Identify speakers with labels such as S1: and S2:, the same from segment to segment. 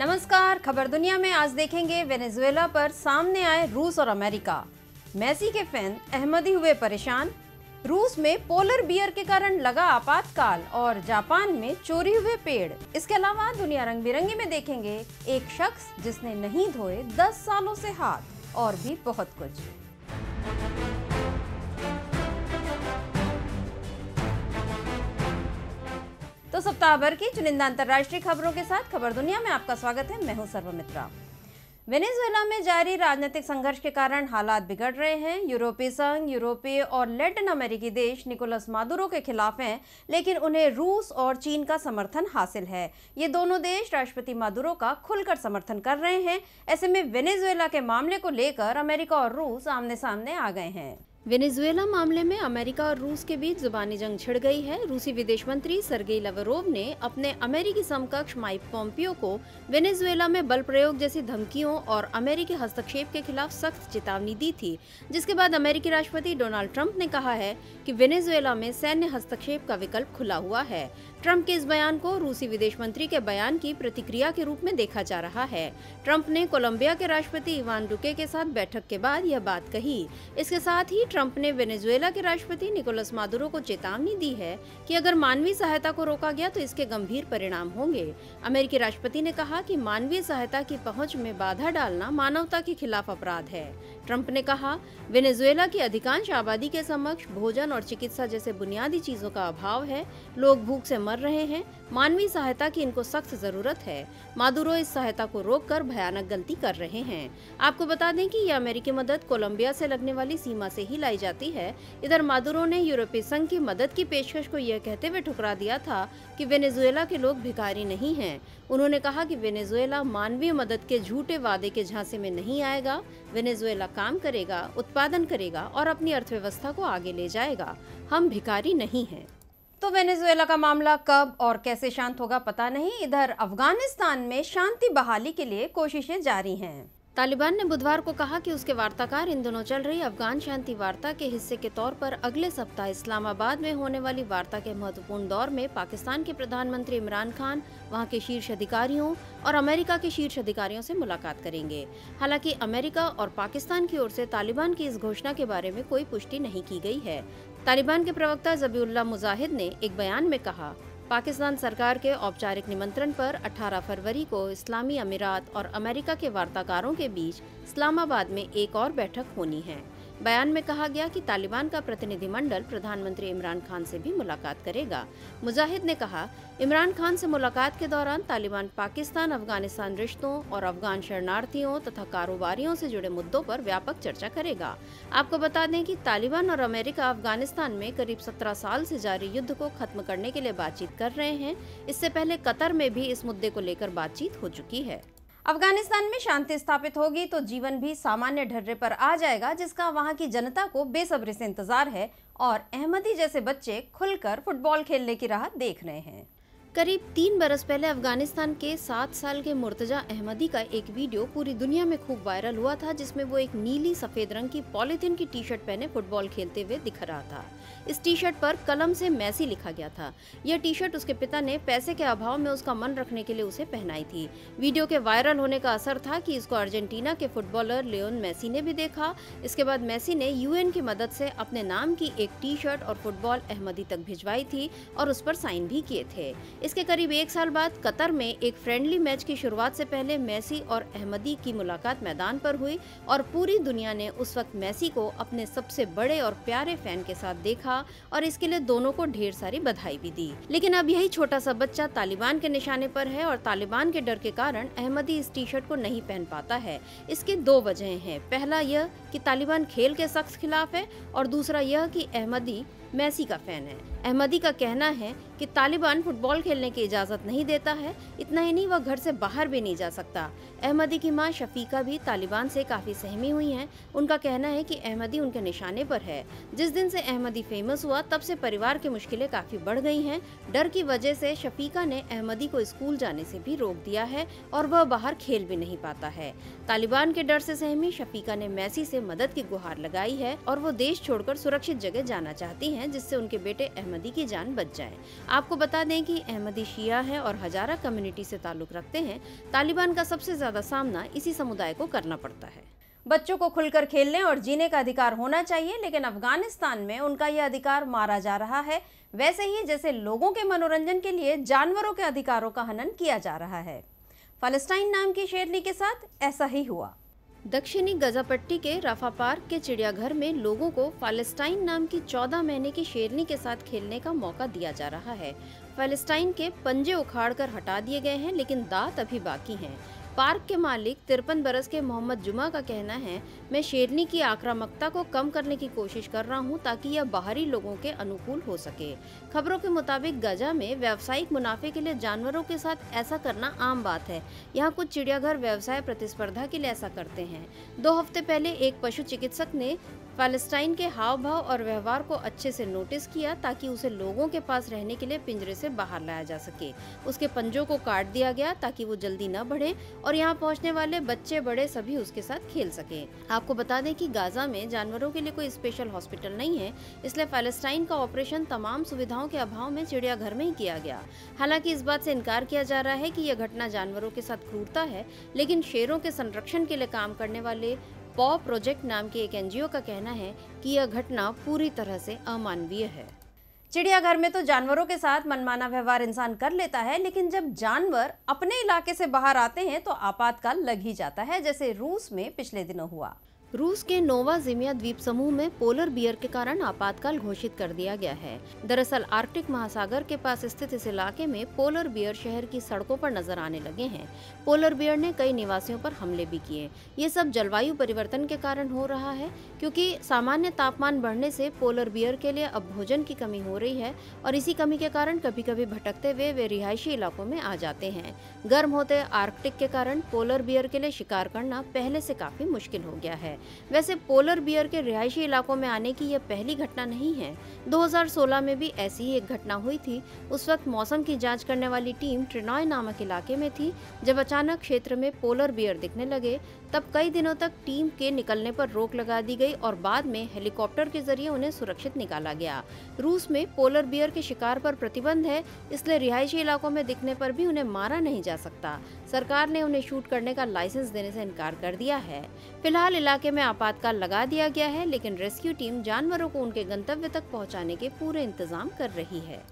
S1: नमस्कार। खबर दुनिया में आज देखेंगे वेनेजुएला पर सामने आए रूस और अमेरिका। मेसी के फैन अहमदी हुए परेशान। रूस में पोलर बियर के कारण लगा आपातकाल और जापान में चोरी हुए पेड़। इसके अलावा दुनिया रंग बिरंगी में देखेंगे एक शख्स जिसने नहीं धोए 10 सालों से हाथ, और भी बहुत कुछ। तो सप्ताह भर की चुनिंदा अंतर्राष्ट्रीय खबरों के साथ खबर दुनिया में आपका स्वागत है। मैं हूं सर्वमित्रा। वेनेजुएला में जारी राजनीतिक संघर्ष के कारण हालात बिगड़ रहे हैं। यूरोपीय संघ, यूरोपीय और लैटिन अमेरिकी देश निकोलस मादुरो के खिलाफ हैं, लेकिन उन्हें रूस और चीन का समर्थन हासिल है। ये दोनों देश राष्ट्रपति मादुरो का खुलकर समर्थन कर रहे हैं। ऐसे में वेनेजुएला के मामले को लेकर अमेरिका और रूस आमने सामने आ गए हैं। वेनेजुएला मामले में अमेरिका और रूस के बीच जुबानी जंग छिड़ गई है। रूसी विदेश मंत्री सर्गेई लावरोव ने अपने अमेरिकी समकक्ष माइक पोम्पियो को वेनेजुएला में बल प्रयोग जैसी धमकियों और अमेरिकी हस्तक्षेप के खिलाफ सख्त चेतावनी दी थी, जिसके बाद अमेरिकी राष्ट्रपति डोनाल्ड ट्रंप ने कहा है कि वेनेजुएला में सैन्य हस्तक्षेप का विकल्प खुला हुआ है। ट्रंप के इस बयान को रूसी विदेश मंत्री के बयान की प्रतिक्रिया के रूप में देखा जा रहा है। ट्रंप ने कोलंबिया के राष्ट्रपति इवान डुके के साथ बैठक के बाद यह बात कही। इसके साथ ही ट्रंप ने वेनेजुएला के राष्ट्रपति निकोलस मादुरो को चेतावनी दी है कि अगर मानवीय सहायता को रोका गया तो इसके गंभीर परिणाम होंगे। अमेरिकी राष्ट्रपति ने कहा कि मानवीय सहायता की पहुंच में बाधा डालना मानवता के खिलाफ अपराध है। ट्रंप ने कहा, वेनेजुएला की अधिकांश आबादी के समक्ष भोजन और चिकित्सा जैसे बुनियादी चीजों का अभाव है। लोग भूख से मर रहे हैं। मानवीय सहायता की इनको सख्त जरूरत है। मादुरो इस सहायता को रोककर भयानक गलती कर रहे हैं। आपको बता दें कि यह अमेरिकी मदद कोलंबिया से लगने वाली सीमा से ही लाई जाती है। इधर मादुरो ने यूरोपीय संघ की मदद की पेशकश को यह कहते हुए ठुकरा दिया था कि वेनेजुएला के लोग भिखारी नहीं हैं। उन्होंने कहा कि वेनेजुएला मानवीय मदद के झूठे वादे के झांसे में नहीं आएगा। वेनेजुएला काम करेगा, उत्पादन करेगा और अपनी अर्थव्यवस्था को आगे ले जाएगा। हम भिखारी नहीं हैं। तो वेनेजुएला का मामला कब और कैसे शांत होगा पता नहीं। इधर अफगानिस्तान में शांति बहाली के लिए कोशिशें जारी हैं। तालिबान ने बुधवार को कहा कि उसके वार्ताकार इन दिनों चल रही अफगान शांति वार्ता के हिस्से के तौर पर अगले सप्ताह इस्लामाबाद में होने वाली वार्ता के महत्वपूर्ण दौर में पाकिस्तान के प्रधानमंत्री इमरान खान, वहां के शीर्ष अधिकारियों और अमेरिका के शीर्ष अधिकारियों से मुलाकात करेंगे। हालांकि अमेरिका और पाकिस्तान की ओर से तालिबान की इस घोषणा के बारे में कोई पुष्टि नहीं की गई है। तालिबान के प्रवक्ता ज़बीउल्लाह मुजाहिद ने एक बयान में कहा, पाकिस्तान सरकार के औपचारिक निमंत्रण पर 18 फरवरी को इस्लामी अमीरात और अमेरिका के वार्ताकारों के बीच इस्लामाबाद में एक और बैठक होनी है। बयान में कहा गया कि तालिबान का प्रतिनिधिमंडल प्रधानमंत्री इमरान खान से भी मुलाकात करेगा। मुजाहिद ने कहा, इमरान खान से मुलाकात के दौरान तालिबान पाकिस्तान अफगानिस्तान रिश्तों और अफगान शरणार्थियों तथा कारोबारियों से जुड़े मुद्दों पर व्यापक चर्चा करेगा। आपको बता दें कि तालिबान और अमेरिका अफगानिस्तान में करीब 17 साल से जारी युद्ध को खत्म करने के लिए बातचीत कर रहे हैं। इससे पहले कतर में भी इस मुद्दे को लेकर बातचीत हो चुकी है। अफगानिस्तान में शांति स्थापित होगी तो जीवन भी सामान्य ढर्रे पर आ जाएगा, जिसका वहां की जनता को बेसब्री से इंतजार है और अहमदी जैसे बच्चे खुलकर फुटबॉल खेलने की राह देख रहे हैं। करीब 3 बरस पहले अफगानिस्तान के 7 साल के मुर्तजा अहमदी का एक वीडियो पूरी दुनिया में खूब वायरल हुआ था, जिसमें वो एक नीली सफेद रंग की पॉलीथीन की टी शर्ट पहने फुटबॉल खेलते हुए दिख रहा था। इस टी शर्ट पर कलम से मेसी लिखा गया था। यह टी शर्ट उसके पिता ने पैसे के अभाव में उसका मन रखने के लिए उसे पहनाई थी। वीडियो के वायरल होने का असर था कि इसको अर्जेंटीना के फुटबॉलर लियोन मेसी ने भी देखा। इसके बाद मेसी ने यूएन की मदद से अपने नाम की एक टी शर्ट और फुटबॉल अहमदी तक भिजवाई थी और उस पर साइन भी किए थे। इसके करीब 1 साल बाद कतर में एक फ्रेंडली मैच की शुरुआत से पहले मेसी और अहमदी की मुलाकात मैदान पर हुई और पूरी दुनिया ने उस वक्त मेसी को अपने सबसे बड़े और प्यारे फैन के साथ देखा और इसके लिए दोनों को ढेर सारी बधाई भी दी। लेकिन अब यही छोटा सा बच्चा तालिबान के निशाने पर है और तालिबान के डर के कारण अहमदी इस टी शर्ट को नहीं पहन पाता है। इसके 2 वजहें हैं। पहला यह कि तालिबान खेल के सख्त खिलाफ है और दूसरा यह कि अहमदी मेसी का फैन है। अहमदी का कहना है कि तालिबान फुटबॉल खेलने की इजाज़त नहीं देता है। इतना ही नहीं, वह घर से बाहर भी नहीं जा सकता। अहमदी की मां शफीका भी तालिबान से काफ़ी सहमी हुई हैं। उनका कहना है कि अहमदी उनके निशाने पर है। जिस दिन से अहमदी फेमस हुआ तब से परिवार की मुश्किलें काफ़ी बढ़ गई हैं। डर की वजह से शफीका ने अहमदी को स्कूल जाने से भी रोक दिया है और वह बाहर खेल भी नहीं पाता है। तालिबान के डर से सहमी शफीका ने मेसी से मदद की गुहार लगाई है और वो देश छोड़कर सुरक्षित जगह जाना चाहती हैं। हैं जिससे उनके बेटे अहमदी की जान बच जाए। आपको बता दें कि अहमदी शिया है और हजारा कम्युनिटी से ताल्लुक रखते हैं। तालिबान का सबसे ज्यादा सामना इसी समुदाय को करना पड़ता है। बच्चों को खुलकर खेलने और जीने का अधिकार होना चाहिए, लेकिन अफगानिस्तान में उनका यह अधिकार मारा जा रहा है, वैसे ही जैसे लोगों के मनोरंजन के लिए जानवरों के अधिकारों का हनन किया जा रहा है। फालस्तीन नाम की शेरनी के साथ ऐसा ही हुआ। दक्षिणी गजा पट्टी के रफा पार्क के चिड़ियाघर में लोगों को फालस्तीन नाम की 14 महीने की शेरनी के साथ खेलने का मौका दिया जा रहा है। फालस्तीन के पंजे उखाड़कर हटा दिए गए हैं, लेकिन दांत अभी बाकी हैं। पार्क के मालिक 53 बरस के मोहम्मद जुमा का कहना है, मैं शेरनी की आक्रामकता को कम करने की कोशिश कर रहा हूं ताकि यह बाहरी लोगों के अनुकूल हो सके। खबरों के मुताबिक गजा में व्यावसायिक मुनाफे के लिए जानवरों के साथ ऐसा करना आम बात है। यहाँ कुछ चिड़ियाघर व्यवसाय प्रतिस्पर्धा के लिए ऐसा करते हैं। 2 हफ्ते पहले एक पशु चिकित्सक ने फालस्तीन के हाव भाव और व्यवहार को अच्छे से नोटिस किया ताकि उसे लोगों के पास रहने के लिए पिंजरे से बाहर लाया जा सके। उसके पंजों को काट दिया गया ताकि वो जल्दी न बढ़े और यहाँ पहुँचने वाले बच्चे बड़े सभी उसके साथ खेल सके। आपको बता दें कि गाजा में जानवरों के लिए कोई स्पेशल हॉस्पिटल नहीं है, इसलिए फालस्तीन का ऑपरेशन तमाम सुविधाओं के अभाव में चिड़ियाघर में ही किया गया। हालांकि इस बात से इनकार किया जा रहा है कि यह घटना जानवरों के साथ क्रूरता है, लेकिन शेरों के संरक्षण के लिए काम करने वाले पॉ प्रोजेक्ट नाम के एक एनजीओ का कहना है कि यह घटना पूरी तरह से अमानवीय है। चिड़ियाघर में तो जानवरों के साथ मनमाना व्यवहार इंसान कर लेता है, लेकिन जब जानवर अपने इलाके से बाहर आते हैं तो आपातकाल लग ही जाता है, जैसे रूस में पिछले दिनों हुआ। रूस के नोवा जिमिया द्वीप समूह में पोलर बियर के कारण आपातकाल घोषित कर दिया गया है। दरअसल आर्कटिक महासागर के पास स्थित इस इलाके में पोलर बियर शहर की सड़कों पर नजर आने लगे हैं। पोलर बियर ने कई निवासियों पर हमले भी किए। ये सब जलवायु परिवर्तन के कारण हो रहा है, क्योंकि सामान्य तापमान बढ़ने से पोलर बियर के लिए अब भोजन की कमी हो रही है और इसी कमी के कारण कभी कभी भटकते हुए वे रिहायशी इलाकों में आ जाते हैं। गर्म होते आर्कटिक के कारण पोलर बियर के लिए शिकार करना पहले से काफी मुश्किल हो गया है। वैसे पोलर बियर के रिहायशी इलाकों में आने की यह पहली घटना नहीं है। 2016 में भी ऐसी ही एक घटना हुई थी। उस वक्त मौसम की जांच करने वाली टीम ट्रिनॉय नामक इलाके में थी। जब अचानक क्षेत्र में पोलर बियर दिखने लगे, तब कई दिनों तक टीम के निकलने पर रोक लगा दी गई और बाद में हेलीकॉप्टर के जरिए उन्हें सुरक्षित निकाला गया। रूस में पोलर बियर के शिकार पर प्रतिबंध है, इसलिए रिहायशी इलाकों में दिखने पर भी उन्हें मारा नहीं जा सकता। सरकार ने उन्हें शूट करने का लाइसेंस देने से इनकार कर दिया है। फिलहाल इलाके में आपातकाल लगा दिया गया है, लेकिन रेस्क्यू टीम जानवरों को उनके गंतव्य तक पहुंचाने के पूरे इंतजाम कर रही है।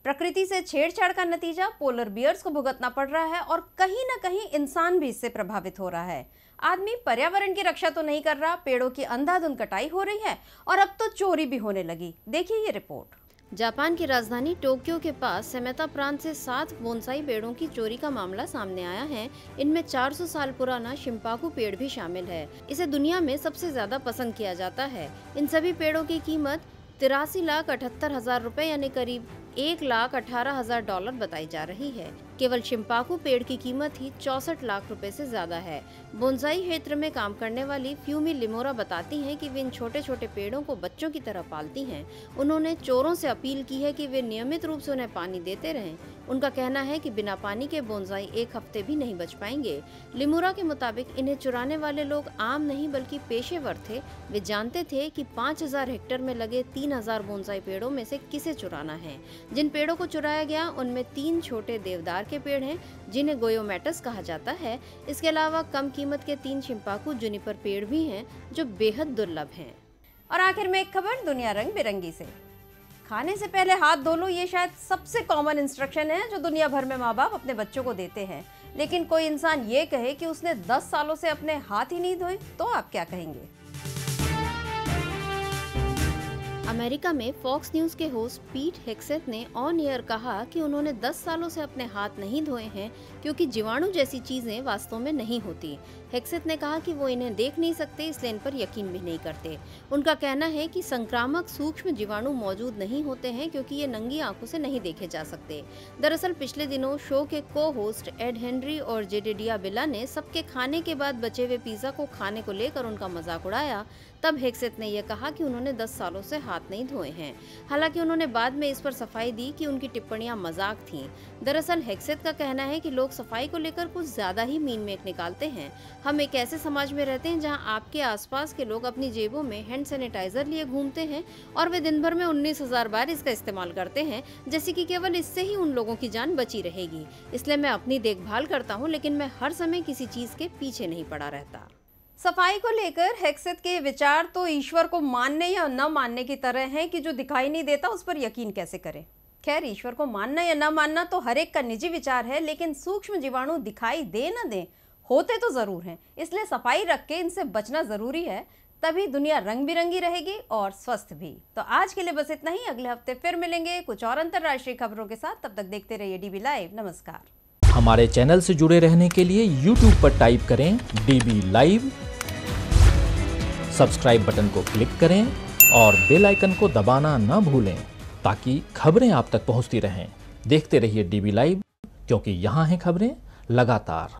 S1: प्रकृति से छेड़छाड़ का नतीजा पोलर बियर्स को भुगतना पड़ रहा है और कहीं न कहीं इंसान भी इससे प्रभावित हो रहा है। आदमी पर्यावरण की रक्षा तो नहीं कर रहा, पेड़ों की अंधाधुंध कटाई हो रही है और अब तो चोरी भी होने लगी। देखिए ये रिपोर्ट। जापान की राजधानी टोक्यो के पास सेमेता प्रांत से 7 बोनसाई पेड़ों की चोरी का मामला सामने आया है। इनमें 400 साल पुराना शिम्पाकू पेड़ भी शामिल है। इसे दुनिया में सबसे ज्यादा पसंद किया जाता है। इन सभी पेड़ों की कीमत 83,78,000 रुपए यानी करीब $1,18,000 बताई जा रही है। केवल शिम्पाकू पेड़ की कीमत ही 64 लाख रुपए से ज्यादा है। बोनसाई क्षेत्र में काम करने वाली फ्यूमी लिमोरा बताती हैं कि वे इन छोटे छोटे पेड़ों को बच्चों की तरह पालती हैं। उन्होंने चोरों से अपील की है कि वे नियमित रूप से उन्हें पानी देते रहें। उनका कहना है कि बिना पानी के बोनसाई 1 हफ्ते भी नहीं बच पाएंगे। लिमोरा के मुताबिक इन्हें चुराने वाले लोग आम नहीं बल्कि पेशेवर थे। वे जानते थे कि 5,000 हेक्टेयर में लगे 3,000 बोनसाई पेड़ों में से किसे चुराना है। जिन पेड़ों को चुराया गया उनमें 3 छोटे देवदार के पेड़ हैं, जिन्हें गोयोमेटस कहा जाता है। इसके अलावा कम कीमत के 3 शिम्पाकू जुनिपर पेड़ भी हैं, जो बेहद दुर्लभ हैं। और आखिर में एक खबर दुनिया रंग बिरंगी से। खाने से पहले हाथ धो लो, ये शायद सबसे कॉमन इंस्ट्रक्शन है जो दुनिया भर में माँ बाप अपने बच्चों को देते हैं। लेकिन कोई इंसान ये कहे कि उसने 10 सालों से अपने हाथ ही नहीं धोए, तो आप क्या कहेंगे? अमेरिका में फॉक्स न्यूज के होस्ट पीट हेग्सेथ ने ऑन एयर कहा कि उन्होंने 10 सालों से अपने हाथ नहीं धोए हैं क्योंकि जीवाणु जैसी चीजें वास्तव में नहीं होती। हेग्सेथ ने कहा कि वो इन्हें देख नहीं सकते, इसलिए इन पर यकीन भी नहीं करते। उनका कहना है कि संक्रामक सूक्ष्म जीवाणु मौजूद नहीं होते हैं क्योंकि ये नंगी आंखों से नहीं देखे जा सकते। दरअसल पिछले दिनों शो के को होस्ट एड हेनरी और जेडेडिया बिला ने सबके खाने के बाद बचे हुए पिज्जा को खाने को लेकर उनका मजाक उड़ाया। तब हेग्सेथ ने यह कहा कि उन्होंने 10 सालों से हाथ नहीं धोए हैं। हालांकि उन्होंने बाद में इस पर सफाई दी कि उनकी टिप्पणियां मजाक थीं। दरअसल हेग्सेथ का कहना है कि लोग सफाई को लेकर कुछ ज्यादा ही मीन मेक निकालते हैं। हम एक ऐसे समाज में रहते हैं जहां आपके आसपास के लोग अपनी जेबों में हैंड सैनिटाइजर लिए घूमते हैं और वे दिन भर में 19,000 बार इसका इस्तेमाल करते हैं, जैसे कि केवल इससे ही उन लोगों की जान बची रहेगी। इसलिए मैं अपनी देखभाल करता हूँ, लेकिन मैं हर समय किसी चीज के पीछे नहीं पड़ा रहता। सफाई को लेकर हेग्सेथ के विचार तो ईश्वर को मानने या न मानने की तरह हैं कि जो दिखाई नहीं देता उस पर यकीन कैसे करें। खैर, ईश्वर को मानना या न मानना तो हर एक का निजी विचार है, लेकिन सूक्ष्म जीवाणु दिखाई दे न दे, होते तो जरूर हैं। इसलिए सफाई रख के इनसे बचना जरूरी है, तभी दुनिया रंग बिरंगी रहेगी और स्वस्थ भी। तो आज के लिए बस इतना ही। अगले हफ्ते फिर मिलेंगे कुछ और अंतर्राष्ट्रीय खबरों के साथ। तब तक देखते रहिए डीबी लाइव। नमस्कार।
S2: हमारे चैनल से जुड़े रहने के लिए YouTube पर टाइप करें डीबी लाइव, सब्सक्राइब बटन को क्लिक करें और बेल आइकन को दबाना न भूलें ताकि खबरें आप तक पहुंचती रहें। देखते रहिए डीबी लाइव, क्योंकि यहाँ हैं खबरें लगातार।